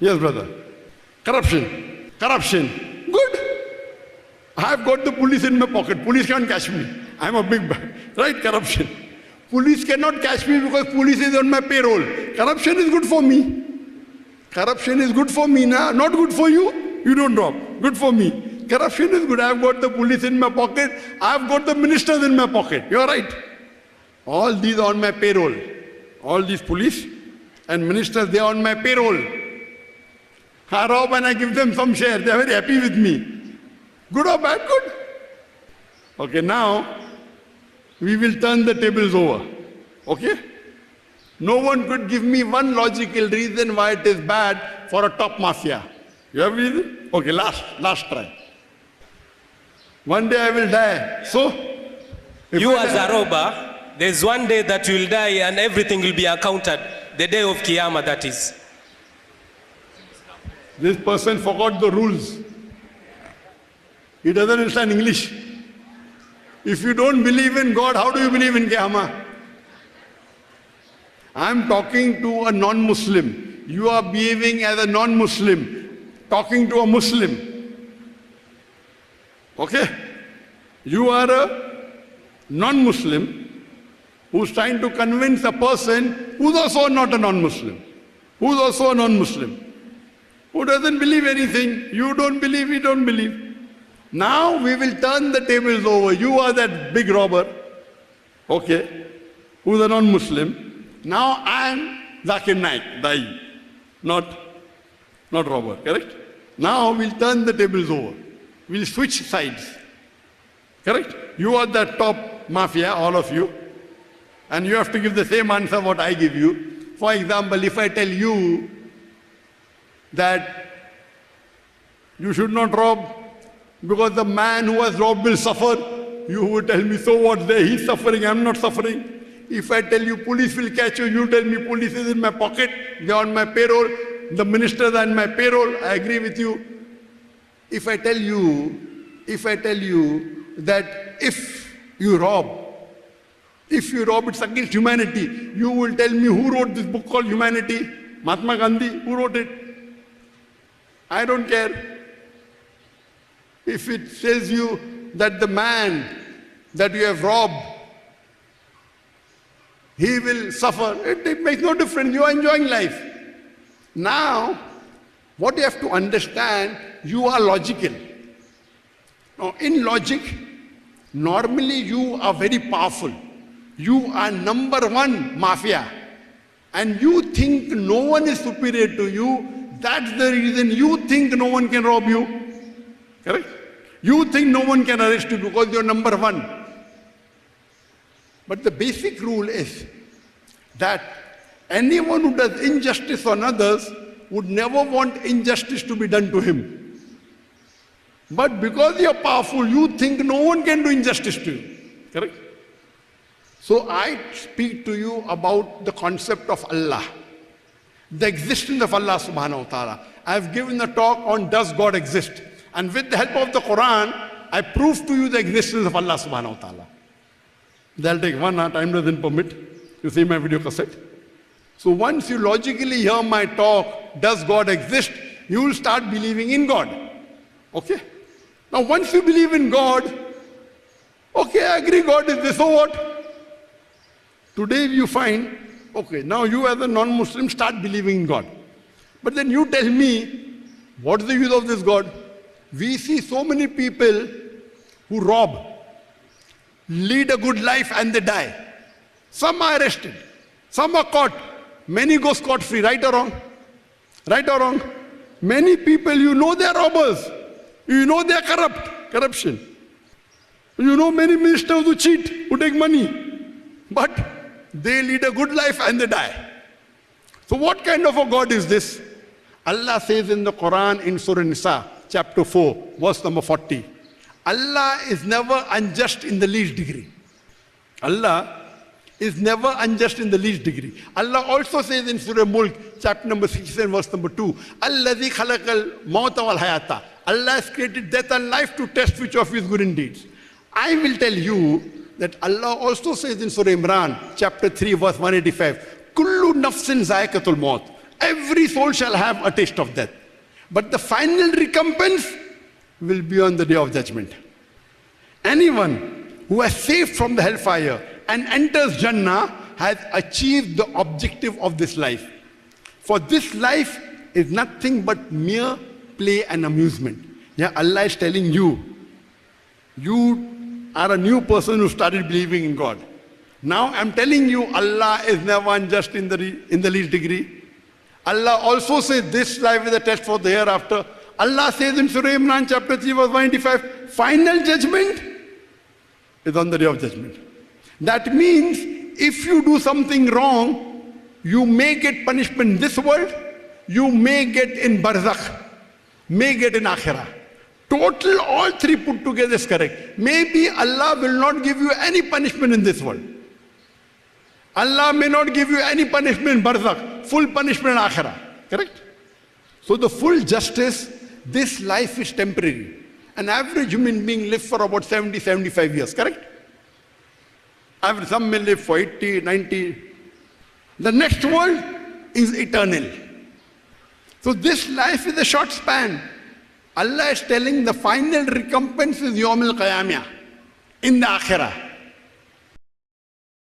Yes, brother. Corruption. Corruption. Good. I have got the police in my pocket. Police can't catch me. I'm a big bad. Right? Corruption. Police cannot catch me because police is on my payroll. Corruption is good for me. Corruption is good for me now. Not good for you. You don't rob. Good for me. Corruption is good. I've got the police in my pocket. I've got the ministers in my pocket. You're right. All these are on my payroll. All these police and ministers, they are on my payroll. I rob and I give them some share. They are very happy with me. Good or bad? Good. Okay, now we will turn the tables over. Okay? No one could give me one logical reason why it is bad for a top mafia. You have reason? Okay, last try. One day I will die. So? You as a robber, there's one day that you will die and everything will be accounted. The day of Qiyamah, that is. This person forgot the rules. He doesn't understand English. If you don't believe in God, how do you believe in Qiyamah? I'm talking to a non-Muslim. You are behaving as a non-Muslim, talking to a Muslim. Okay? You are a non-Muslim who's trying to convince a person who's also not a non-Muslim, who's also a non-Muslim, who doesn't believe anything. You don't believe, we don't believe. Now we will turn the tables over. You are that big robber, okay, who's a non-Muslim. Now I am Zakir Naik, Dai, not robber, correct? Now we'll turn the tables over. We'll switch sides, correct? You are the top mafia, all of you, and you have to give the same answer what I give you. For example, if I tell you that you should not rob because the man who has robbed will suffer, you would tell me, so what, there he's suffering, I'm not suffering. If I tell you police will catch you, you tell me police is in my pocket, they're on my payroll, the ministers are on my payroll, I agree with you. If I tell you that if you rob, it's against humanity, you will tell me who wrote this book called Humanity? Mahatma Gandhi, who wrote it? I don't care. If it says you that the man that you have robbed, he will suffer, it makes no difference, you are enjoying life. Now, what you have to understand, you are logical. Now, in logic, normally you are very powerful. You are number one mafia. And you think no one is superior to you, that's the reason you think no one can rob you. Correct? You think no one can arrest you because you're number one. But the basic rule is that anyone who does injustice on others would never want injustice to be done to him. But because you're powerful, you think no one can do injustice to you. Correct? So I speak to you about the concept of Allah, the existence of Allah subhanahu wa ta'ala. I've given a talk on does God exist? And with the help of the Quran, I prove to you the existence of Allah subhanahu wa ta'ala. That'll take 1 hour, time doesn't permit. You see my video cassette. So once you logically hear my talk, does God exist? You will start believing in God. Okay? Now once you believe in God, okay, I agree God is this, so what? Today you find, okay, now you as a non-Muslim start believing in God. But then you tell me, what is the use of this God? We see so many people who rob, lead a good life and they die. Some are arrested, some are caught, many go scot-free, right or wrong? Right or wrong? Many people, you know they are robbers, you know they are corruption. You know many ministers who cheat, who take money, but they lead a good life and they die. So what kind of a God is this? Allah says in the Quran in Surah Nisa, chapter 4, verse number 40, Allah is never unjust in the least degree. Allah is never unjust in the least degree. Allah also says in Surah Mulk, chapter number 67, verse number 2, Alladhi khalaqal mauta wal hayata. Allah has created death and life to test which of his good deeds. I will tell you that Allah also says in Surah Imran, chapter 3, verse 185, Kullu nafsin zaikatul maut. Every soul shall have a taste of death. But the final recompense will be on the day of judgment. Anyone who has saved from the hellfire and enters Jannah has achieved the objective of this life. For this life is nothing but mere play and amusement. Yeah, Allah is telling you, you are a new person who started believing in God. Now I'm telling you, Allah is never unjust in the least degree. Allah also says this life is a test for the hereafter. Allah says in Surah Imran chapter 3 verse 185, final judgment is on the day of judgment. That means if you do something wrong, you may get punishment in this world, you may get in barzakh, may get in akhirah. Total, all three put together is correct. Maybe Allah will not give you any punishment in this world. Allah may not give you any punishment in barzakh, full punishment in akhirah. Correct? So the full justice, this life is temporary. An average human being lives for about 70, 75 years. Correct? Average, some may live for 80, 90. The next world is eternal. So this life is a short span. Allah is telling the final recompense is Yawm al-Qiyamah, in the Akhirah.